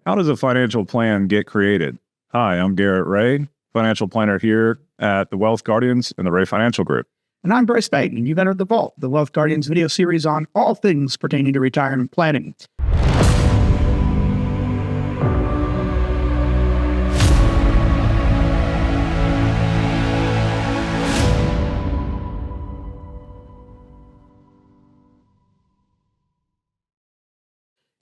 How does a financial plan get created? Hi, I'm Garrett Ray, financial planner here at the Wealth Guardians and the Ray Financial Group. And I'm Brice, and you've entered The Vault, the Wealth Guardians video series on all things pertaining to retirement planning.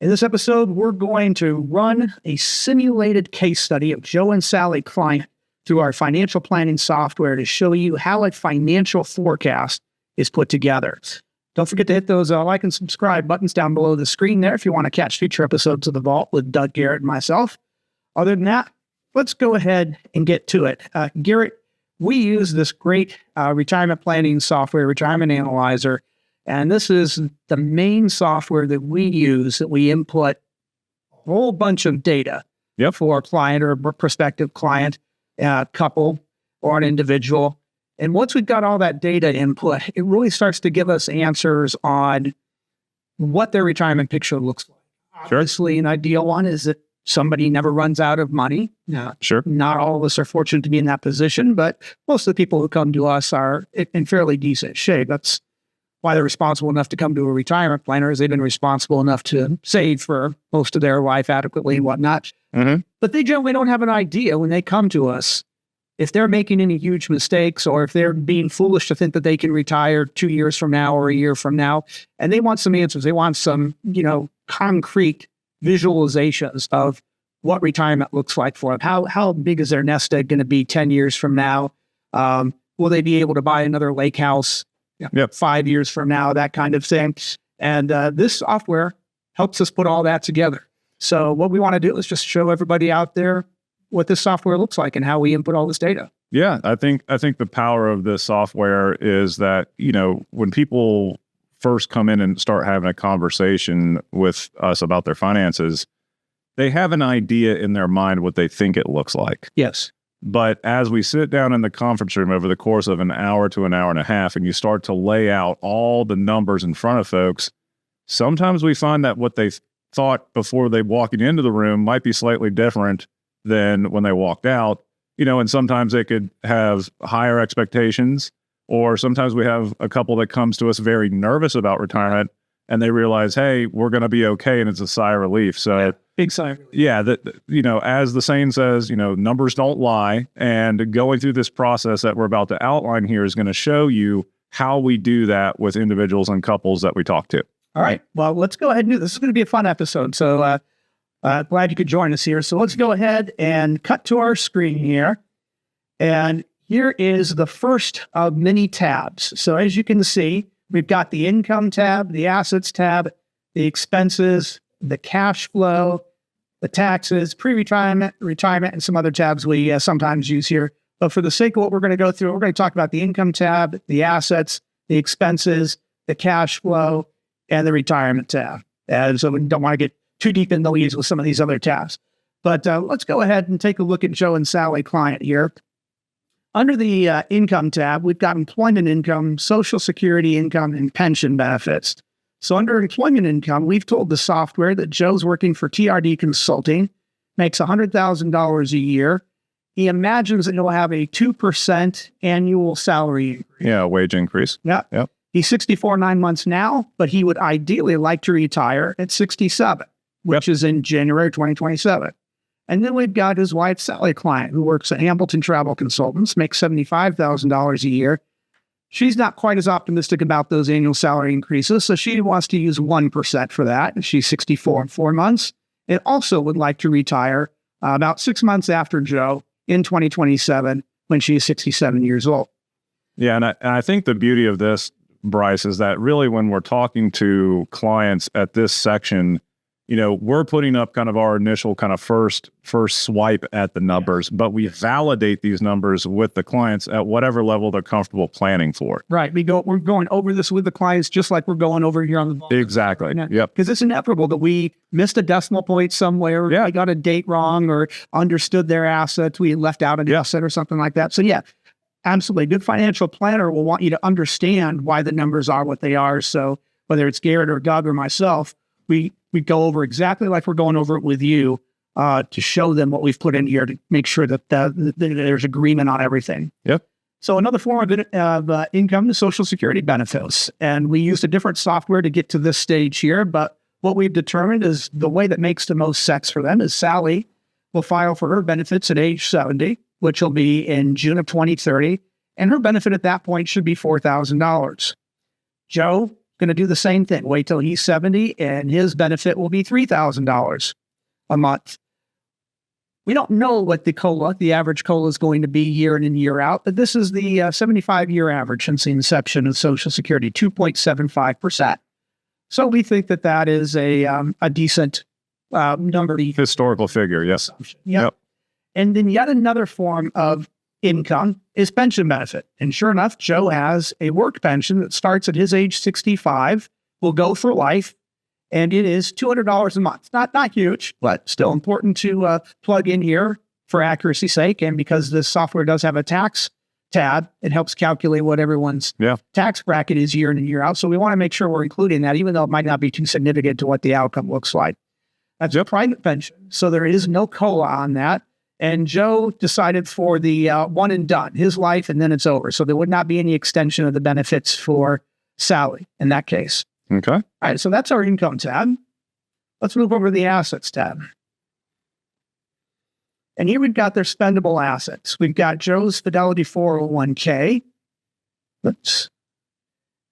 In this episode, we're going to run a simulated case study of Joe and Sally client through our financial planning software to show you how a financial forecast is put together. Don't forget to hit those like and subscribe buttons down below the screen there if you want to catch future episodes of The Vault with Doug, Garrett, and myself. Other than that, let's go ahead and get to it. Garrett, we use this great retirement planning software, Retirement Analyzer, and this is the main software that we use, that we input a whole bunch of data for a client or a prospective client, couple, or an individual. And once we've got all that data input, it really starts to give us answers on what their retirement picture looks like. Sure. Obviously, an ideal one is that somebody never runs out of money. Sure. Not all of us are fortunate to be in that position, but most of the people who come to us are in fairly decent shape. That's why they're responsible enough to come to a retirement planner, is they've been responsible enough to save for most of their life adequately and whatnot. Mm-hmm. But they generally don't have an idea when they come to us if they're making any huge mistakes or if they're being foolish to think that they can retire 2 years from now or a year from now. And they want some answers. They want some, concrete visualizations of what retirement looks like for them. How big is their nest egg going to be 10 years from now? Will they be able to buy another lake house 5 years from now, that kind of thing. And this software helps us put all that together. So what we want to do is just show everybody out there what this software looks like and how we input all this data. Yeah, I think the power of this software is that, when people first come in and start having a conversation with us about their finances, they have an idea in their mind what they think it looks like. Yes. But as we sit down in the conference room over the course of an hour to an hour and a half, and you start to lay out all the numbers in front of folks, sometimes we find that what they thought before they walking into the room might be slightly different than when they walked out, and sometimes they could have higher expectations, or sometimes we have a couple that comes to us very nervous about retirement and they realize, hey, we're going to be okay. And it's a sigh of relief. So big sigh of relief. Yeah, as the saying says, numbers don't lie. And going through this process that we're about to outline here is going to show you how we do that with individuals and couples that we talk to. All right. Well, let's go ahead and do this. This is going to be a fun episode. So glad you could join us here. So let's go ahead and cut to our screen here. And here is the first of many tabs. So as you can see, we've got the income tab, the assets tab, the expenses, the cash flow, the taxes, pre-retirement, retirement, and some other tabs we sometimes use here. But for the sake of what we're going to go through, we're going to talk about the income tab, the assets, the expenses, the cash flow, and the retirement tab. And so we don't want to get too deep in the weeds with some of these other tabs. But let's go ahead and take a look at Joe and Sally client here. Under the income tab, we've got employment income, Social Security income, and pension benefits. So under employment income, we've told the software that Joe's working for TRD Consulting, makes $100,000 a year. He imagines that he'll have a 2% annual salary increase. Yeah, wage increase. Yep. He's 64 9 months now, but he would ideally like to retire at 67, which is in January 2027. And then we've got his wife, Sally client, who works at Hamilton Travel Consultants, makes $75,000 a year. She's not quite as optimistic about those annual salary increases, so she wants to use 1% for that. She's 64 and 4 months, and also would like to retire about 6 months after Joe in 2027 when she is 67 years old. Yeah, and I think the beauty of this, Brice, is that really when we're talking to clients at this section, we're putting up kind of our initial kind of first swipe at the numbers, but we validate these numbers with the clients at whatever level they're comfortable planning for. Right. We're going over this with the clients just like we're going over here on the Vault. Exactly. Yep. Because it's inevitable that we missed a decimal point somewhere, we got a date wrong, or understood their assets, we left out an asset or something like that. So absolutely. A good financial planner will want you to understand why the numbers are what they are. So whether it's Garrett or Doug or myself, we go over exactly like we're going over it with you to show them what we've put in here to make sure that there's agreement on everything. Yep. So another form of income is Social Security benefits. And we used a different software to get to this stage here. But what we've determined is the way that makes the most sense for them is Sally will file for her benefits at age 70, which will be in June of 2030. And her benefit at that point should be $4,000. Joe, going to do the same thing. Wait till he's 70, and his benefit will be $3,000 a month. We don't know what the average COLA is going to be year in and year out, but this is the 75-year average since the inception of Social Security, 2.75%. So we think that is a decent number. Historical figure, yes. Yep. And then yet another form of income is pension benefit. And sure enough, Joe has a work pension that starts at his age 65, will go for life, and it is $200 a month. Not huge, but still important to plug in here for accuracy's sake. And because this software does have a tax tab, it helps calculate what everyone's tax bracket is year in and year out. So we want to make sure we're including that, even though it might not be too significant to what the outcome looks like. That's a private pension, so there is no COLA on that. And Joe decided for the one and done, his life, and then it's over. So there would not be any extension of the benefits for Sally in that case. Okay. All right, so that's our income tab. Let's move over to the assets tab. And here we've got their spendable assets. We've got Joe's Fidelity 401k. Oops.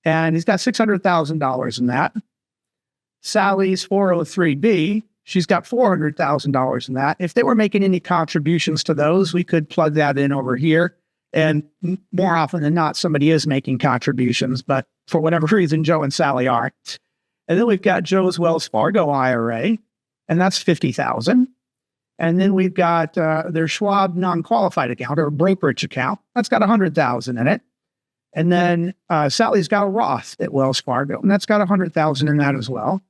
And he's got $600,000 in that. Sally's 403b, she's got $400,000 in that. If they were making any contributions to those, we could plug that in over here. And more often than not, somebody is making contributions, but for whatever reason, Joe and Sally aren't. And then we've got Joe's Wells Fargo IRA, and that's $50,000. And then we've got their Schwab non-qualified account or brokerage account. That's got $100,000 in it. And then Sally's got a Roth at Wells Fargo, and that's got $100,000 in that as well.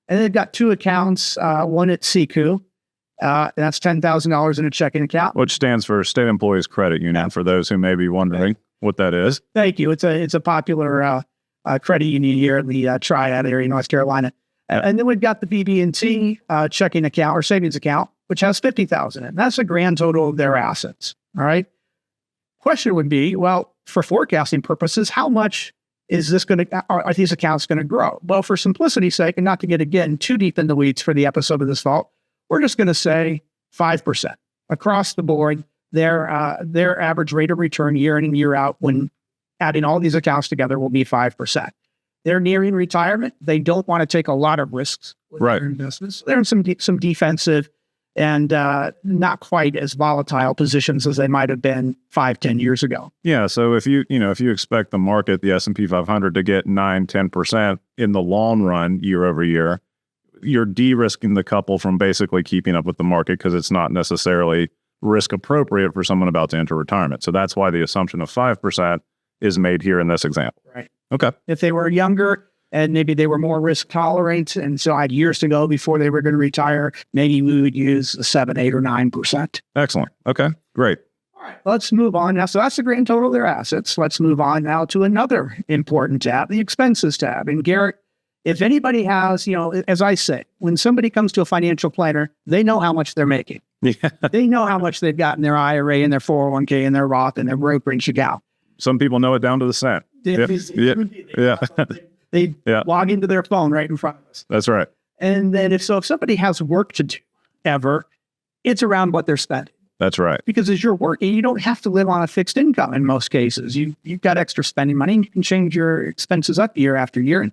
And they've got two accounts, one at Siku, and that's $10,000 in a checking account. Which stands for State Employees Credit Union, for those who may be wondering what that is. Thank you. It's a popular credit union here in the Triad area, North Carolina. And then we've got the BB&T checking account or savings account, which has $50,000 in it. That's a grand total of their assets. All right. Question would be, well, for forecasting purposes, how much is this are these accounts going to grow? Well, for simplicity's sake, and not to get again too deep in the weeds for the episode of this fall, we're just going to say 5% across the board. Their average rate of return year in and year out when adding all these accounts together will be 5%. They're nearing retirement. They don't want to take a lot of risks with their investments. They're in some defensive and not quite as volatile positions as they might have been 5-10 years ago. Yeah. So if you expect the market, the S&P 500 to get 9-10% in the long run, year over year, you're de-risking the couple from basically keeping up with the market because it's not necessarily risk appropriate for someone about to enter retirement. So that's why the assumption of 5% is made here in this example. Right. Okay. If they were younger and maybe they were more risk tolerant and so had years to go before they were going to retire, maybe we would use 7, 8, or 9%. Excellent. Okay, great. All right, let's move on now. So that's the grand total of their assets. Let's move on now to another important tab, the expenses tab. And Garrett, if anybody has, as I say, when somebody comes to a financial planner, they know how much they're making. Yeah. They know how much they've got in their IRA and their 401k and their Roth and their brokerage account. Some people know it down to the cent. They log into their phone right in front of us. That's right. And then if somebody has work to do ever, it's around what they're spending. That's right. Because as you're working, you don't have to live on a fixed income in most cases. You've got extra spending money and you can change your expenses up year after year. And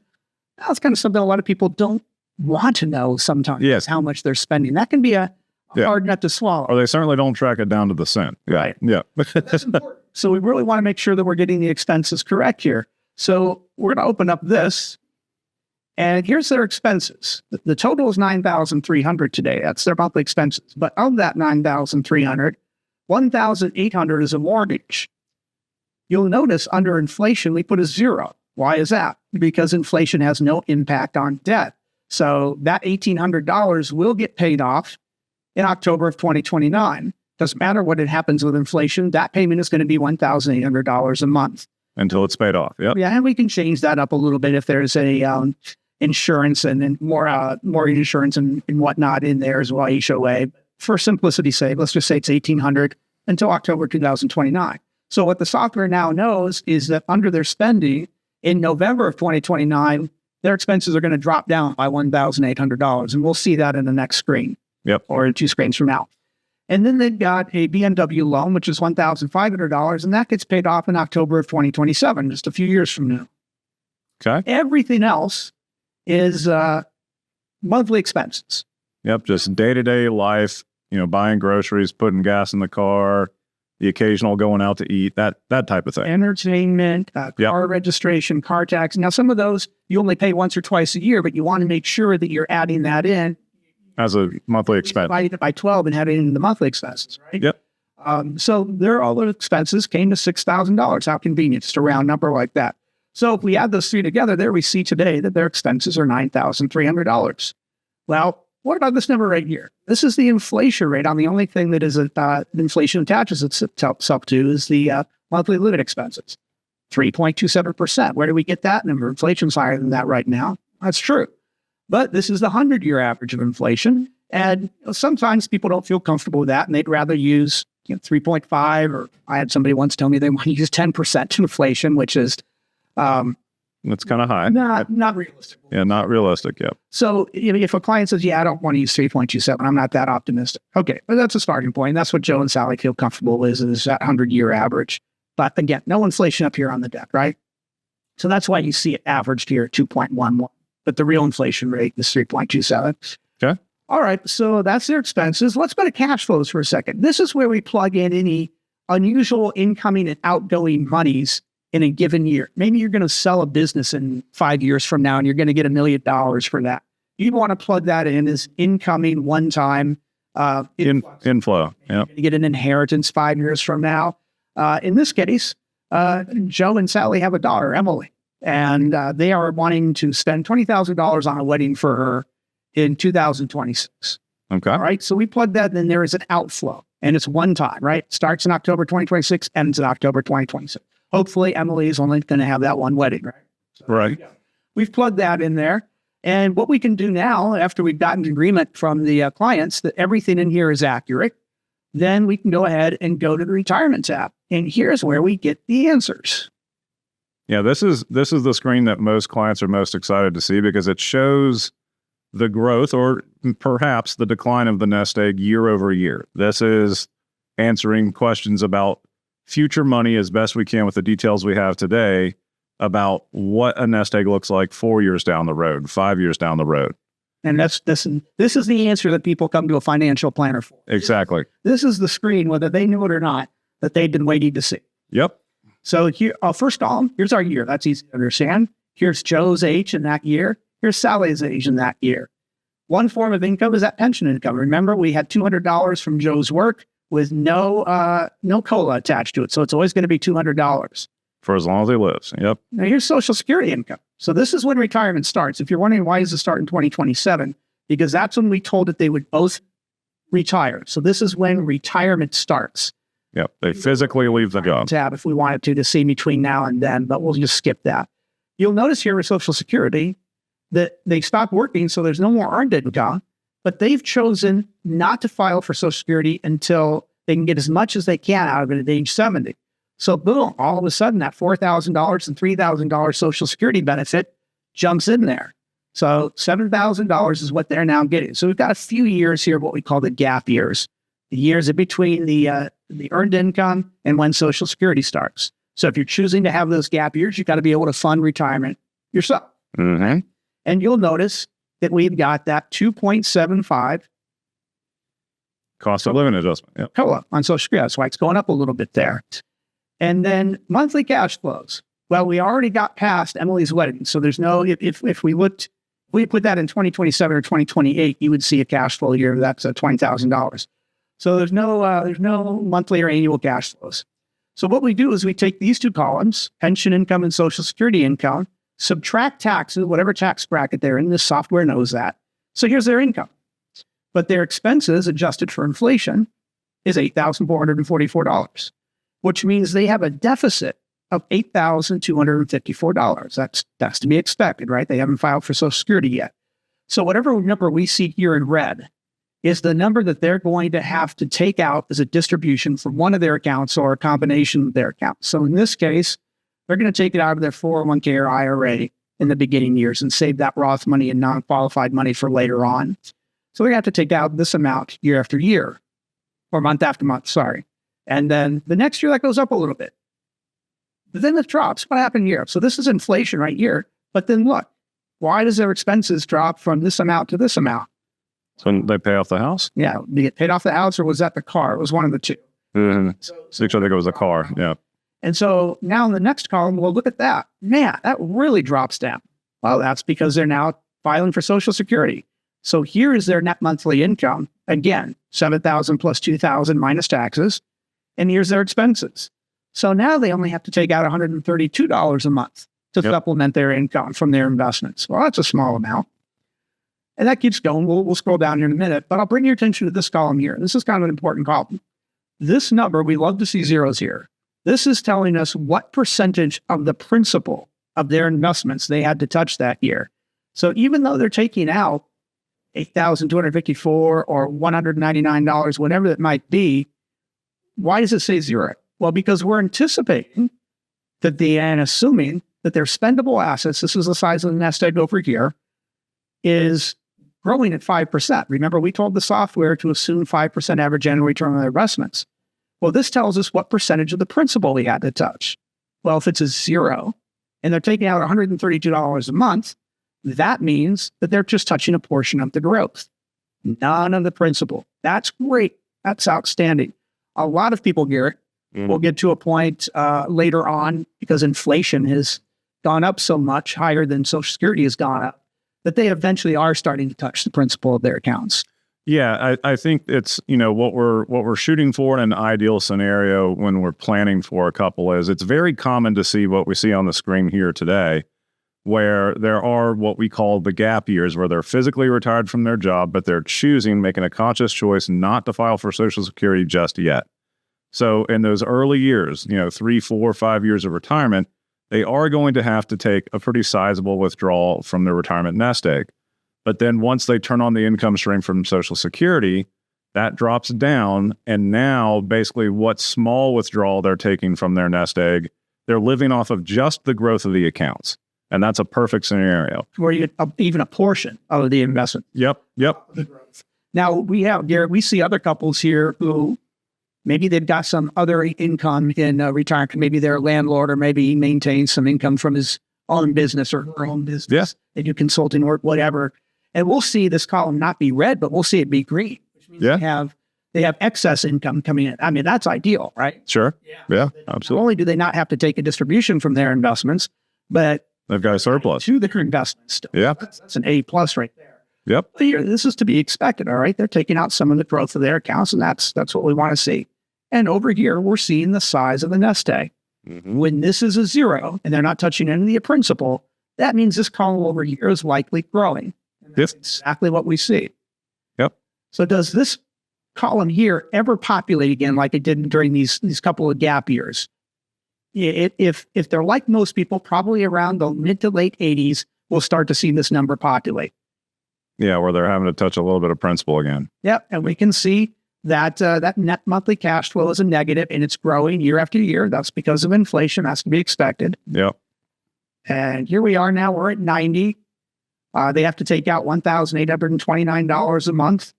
that's kind of something a lot of people don't want to know sometimes, how much they're spending. That can be a hard nut to swallow. Or they certainly don't track it down to the cent. Right. Yeah. That's important. So we really want to make sure that we're getting the expenses correct here. So we're going to open up this. And here's their expenses. The total is $9,300 today. That's their monthly expenses. But of that $9,300, $1,800 is a mortgage. You'll notice under inflation, we put a 0. Why is that? Because inflation has no impact on debt. So that $1,800 will get paid off in October of 2029. Doesn't matter what it happens with inflation. That payment is going to be $1,800 a month. Until it's paid off. Yep. Yeah, and we can change that up a little bit if there's a insurance and more insurance and whatnot in there as well, HOA. for simplicity's sake, let's just say it's $1,800 until October 2029. So what the software now knows is that under their spending in November of 2029, their expenses are going to drop down by $1,800. And we'll see that in the next screen. Yep. Or in 2 screens from now. And then they've got a BMW loan, which is $1,500, and that gets paid off in October of 2027, just a few years from now. Okay. Everything else is monthly expenses. Yep. Just day-to-day life, buying groceries, putting gas in the car, the occasional going out to eat, that type of thing. Entertainment, car registration, car tax. Now, some of those you only pay once or twice a year, but you want to make sure that you're adding that in. As a monthly expense. Divided it by 12 and had it in the monthly expenses, right? Yep. So all the expenses came to $6,000. How convenient, just a round number like that. So if we add those three together, there we see today that their expenses are $9,300. Well, what about this number right here? This is the inflation rate on the only thing that is inflation attaches itself to is the monthly living expenses. 3.27%. Where do we get that number? Inflation's higher than that right now. That's true. But this is the 100-year average of inflation. And sometimes people don't feel comfortable with that, and they'd rather use 3.5, or I had somebody once tell me they want to use 10% inflation, which is... that's kind of high. Not realistic. Yeah, not realistic, yep. So if a client says, I don't want to use 3.27, I'm not that optimistic. Okay, but that's a starting point. That's what Joe and Sally feel comfortable with, is that 100-year average. But again, no inflation up here on the deck, right? So that's why you see it averaged here at 2.11. But the real inflation rate is 3.27. Okay. All right, so that's their expenses. Let's go to cash flows for a second. This is where we plug in any unusual incoming and outgoing monies in a given year. Maybe you're going to sell a business in 5 years from now, and you're going to get $1 million for that. You'd want to plug that in as incoming one-time inflow. Yeah. You get an inheritance 5 years from now. In this case, Joe and Sally have a daughter, Emily. And they are wanting to spend $20,000 on a wedding for her in 2026. Okay. All right. So we plug that in. There is an outflow, and it's one time, right? Starts in October 2026, ends in October 2026. Hopefully, Emily is only going to have that one wedding, right? So right. We've plugged that in there. And what we can do now, after we've gotten agreement from the clients that everything in here is accurate, then we can go ahead and go to the retirement tab. And here's where we get the answers. Yeah, this is the screen that most clients are most excited to see, because it shows the growth, or perhaps the decline, of the nest egg year over year. This is answering questions about future money as best we can with the details we have today about what a nest egg looks like 4 years down the road, 5 years down the road. And this is the answer that people come to a financial planner for. Exactly. This is the screen, whether they knew it or not, that they've been waiting to see. Yep. So here, first column, here's our year. That's easy to understand. Here's Joe's age in that year. Here's Sally's age in that year. One form of income is that pension income. Remember, we had $200 from Joe's work with no COLA attached to it. So it's always going to be $200. For as long as he lives. Yep. Now here's Social Security income. So this is when retirement starts. If you're wondering why does it start in 2027, because that's when we told that they would both retire. So this is when retirement starts. Yep. They physically leave the job. Tab if we wanted to see between now and then, but we'll just skip that. You'll notice here with Social Security that they stopped working, so there's no more earned income, but they've chosen not to file for Social Security until they can get as much as they can out of it at age 70. So boom, all of a sudden that $4,000 and $3,000 Social Security benefit jumps in there. So $7,000 is what they're now getting. So we've got a few years here, what we call the gap years, the years in between the earned income and when Social Security starts. So if you're choosing to have those gap years, you've got to be able to fund retirement yourself. Mm-hmm. And you'll notice that we've got that 2.75 cost of living adjustment. Yep. COLA on Social Security. That's why it's going up a little bit there. And then monthly cash flows. Well, we already got past Emily's wedding. So there's no, if we put that in 2027 or 2028, you would see a cash flow here that's $20,000. So there's no monthly or annual cash flows. So what we do is we take these two columns, pension income and Social Security income, subtract taxes, whatever tax bracket they're in. This software knows that. So here's their income. But their expenses adjusted for inflation is $8,444, which means they have a deficit of $8,254. That's to be expected, right? They haven't filed for Social Security yet. So whatever number we see here in red is the number that they're going to have to take out as a distribution from one of their accounts or a combination of their accounts. So in this case, they're going to take it out of their 401k or IRA in the beginning years and save that Roth money and non-qualified money for later on. So they're going to have to take out this amount year after year, or month after month, sorry. And then the next year that goes up a little bit. But then it drops. What happened here? So this is inflation right here. But then look, why does their expenses drop from this amount to this amount? So when they pay off the house? Yeah. Did it paid off the house or was that the car? It was one of the two. Mm-hmm. So I think it was the car. Yeah. And so now in the next column, well, look at that. Man, that really drops down. Well, that's because they're now filing for Social Security. So here is their net monthly income. Again, $7,000 plus $2,000 minus taxes. And here's their expenses. So now they only have to take out $132 a month to supplement their income from their investments. Well, that's a small amount. And that keeps going. We'll scroll down here in a minute, but I'll bring your attention to this column here. This is kind of an important column. This number, we love to see zeros here. This is telling us what percentage of the principal of their investments they had to touch that year. So even though they're taking out $8,254 or $199, whatever it might be, why does it say zero? Well, because we're anticipating that and assuming that their spendable assets, this is the size of the nest egg over here, is growing at 5%. Remember, we told the software to assume 5% average annual return on their investments. Well, this tells us what percentage of the principal we had to touch. Well, if it's a zero and they're taking out $132 a month, that means that they're just touching a portion of the growth, none of the principal. That's great. That's outstanding. A lot of people, Garrett, will get to a point later on because inflation has gone up so much higher than Social Security has gone up that they eventually are starting to touch the principal of their accounts. Yeah, I think it's, what we're shooting for in an ideal scenario when we're planning for a couple is it's very common to see what we see on the screen here today, where there are what we call the gap years, where they're physically retired from their job, but they're making a conscious choice not to file for Social Security just yet. So in those early years, 3, 4, 5 years of retirement, they are going to have to take a pretty sizable withdrawal from their retirement nest egg. But then once they turn on the income stream from Social Security, that drops down. And now basically what small withdrawal they're taking from their nest egg, they're living off of just the growth of the accounts. And that's a perfect scenario. Where you get even a portion of the investment. Yep. The growth. Now we have, Garrett, we see other couples here who maybe they've got some other income in retirement. Maybe they're a landlord, or maybe he maintains some income from his own business or her own business. Yeah. They do consulting work, whatever. And we'll see this column not be red, but we'll see it be green, which means they have excess income coming in. I mean, that's ideal, right? Sure. Yeah, absolutely. Not only do they not have to take a distribution from their investments, but they've got a surplus to their investments still. Yeah. That's an A+ right there. Yep. This is to be expected, all right? They're taking out some of the growth of their accounts, and that's what we want to see. And over here, we're seeing the size of the nest egg. Mm-hmm. When this is a zero and they're not touching any of the principal, that means this column over here is likely growing. And that's exactly what we see. Yep. So does this column here ever populate again like it did during these couple of gap years? If they're like most people, probably around the mid to late 80s, we'll start to see this number populate. Yeah, where they're having to touch a little bit of principal again. Yep, and we can see that that net monthly cash flow is a negative, and it's growing year after year. That's because of inflation. That's to be expected. Yep. And here we are now. We're at 90. They have to take out $1,829 a month.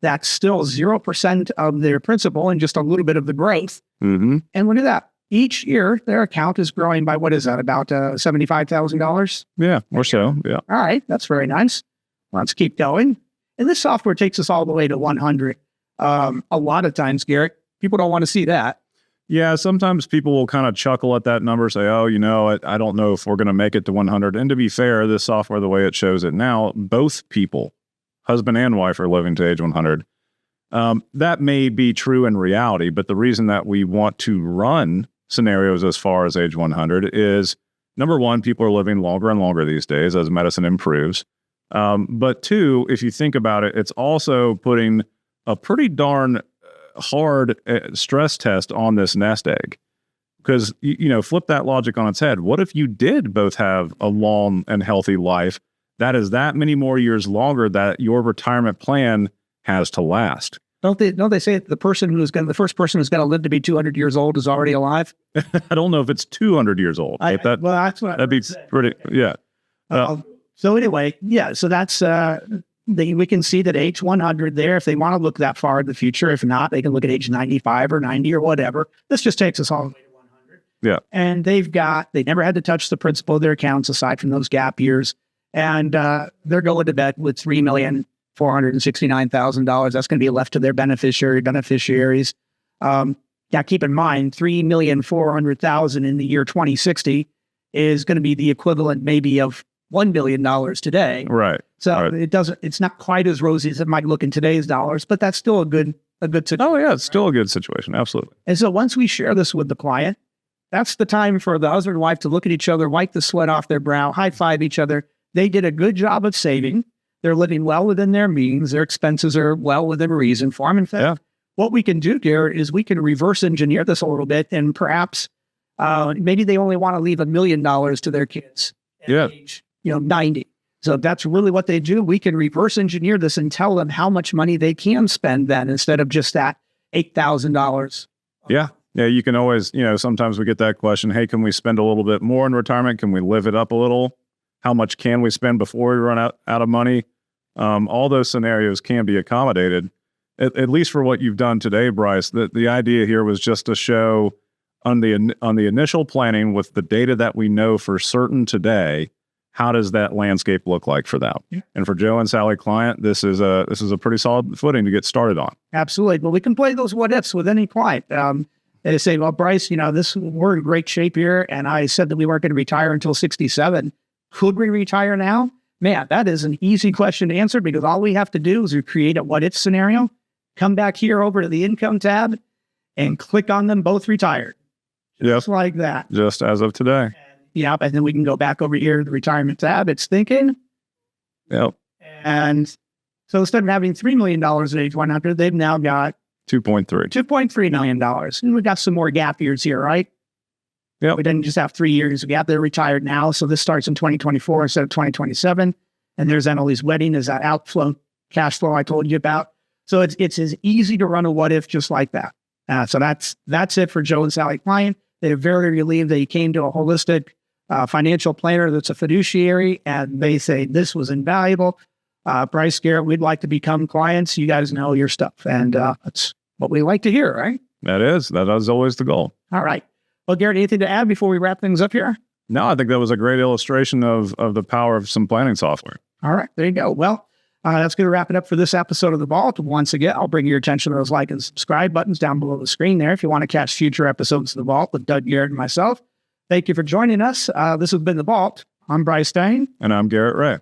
That's still 0% of their principal and just a little bit of the growth. Mm-hmm. And look at that. Each year, their account is growing by, what is that, about $75,000? Yeah, or so, yeah. All right, that's very nice. Let's keep going. And this software takes us all the way to 100. A lot of times, Garrett, people don't want to see that. Yeah, sometimes people will kind of chuckle at that number, say, oh, I don't know if we're going to make it to 100. And to be fair, this software, the way it shows it now, both people, husband and wife, are living to age 100. That may be true in reality, but the reason that we want to run scenarios as far as age 100 is, number one, people are living longer and longer these days as medicine improves. But two, if you think about it, it's also putting a pretty darn hard stress test on this nest egg. Because, flip that logic on its head. What if you did both have a long and healthy life? That is that many more years longer that your retirement plan has to last. Don't they say that the first person who's going to live to be 200 years old is already alive? I don't know if it's 200 years old. Well, that's what that'd be pretty, yeah. So anyway, yeah, so that's, we can see that age 100 there, if they want to look that far in the future. If not, they can look at age 95 or 90 or whatever. This just takes us all the way to 100. Yeah. And they never had to touch the principal of their accounts aside from those gap years. And they're going to bed with $3,469,000. That's going to be left to their beneficiaries. Now, keep in mind, $3,400,000 in the year 2060 is going to be the equivalent maybe of $1 billion today. Right. So it's not quite as rosy as it might look in today's dollars, but that's still a good situation. Oh yeah, it's still a good situation. Absolutely. And so once we share this with the client, that's the time for the husband and wife to look at each other, wipe the sweat off their brow, high five each other. They did a good job of saving. They're living well within their means. Their expenses are well within reason for them. In fact, what we can do, Garrett, is we can reverse engineer this a little bit, and perhaps maybe they only want to leave $1 million to their kids at age 90. So if that's really what they do, we can reverse engineer this and tell them how much money they can spend then instead of just that $8,000. Yeah. Yeah. You can always, sometimes we get that question, hey, can we spend a little bit more in retirement? Can we live it up a little? How much can we spend before we run out of money? All those scenarios can be accommodated, at least for what you've done today, Brice. The idea here was just to show on the initial planning with the data that we know for certain today, how does that landscape look like for them? Yeah. And for Joe and Sally client, this is a pretty solid footing to get started on. Absolutely. Well, we can play those what ifs with any client. They say, well, Brice, we're in great shape here, and I said that we weren't going to retire until 67. Could we retire now? Man, that is an easy question to answer because all we have to do is we create a what if scenario, come back here over to the income tab, and click on them both retired. Just like that. Just as of today. And then we can go back over here to the retirement tab. It's thinking. Yep. And so instead of having $3 million at age 100, they've now got $2.3 million. And we've got some more gap years here, right? Yeah. We didn't just have 3 years of gap. They're retired now. So this starts in 2024 instead of 2027. And there's Emily's wedding. There's that outflow, cash flow I told you about. So it's as easy to run a what if just like that. So that's it for Joe and Sally client. They're very relieved that he came to a holistic financial planner that's a fiduciary, and they say this was invaluable. Brice, Garrett, we'd like to become clients. You guys know your stuff, and that's what we like to hear, right? That is always the goal. All right. Well, Garrett, anything to add before we wrap things up here? No, I think that was a great illustration of the power of some planning software. All right, there you go. Well, that's going to wrap it up for this episode of The Vault. Once again, I'll bring your attention to those like and subscribe buttons down below the screen there if you want to catch future episodes of The Vault with Doug, Garrett, and myself. Thank you for joining us. This has been The Vault. I'm Brice Payne. And I'm Garrett Ray.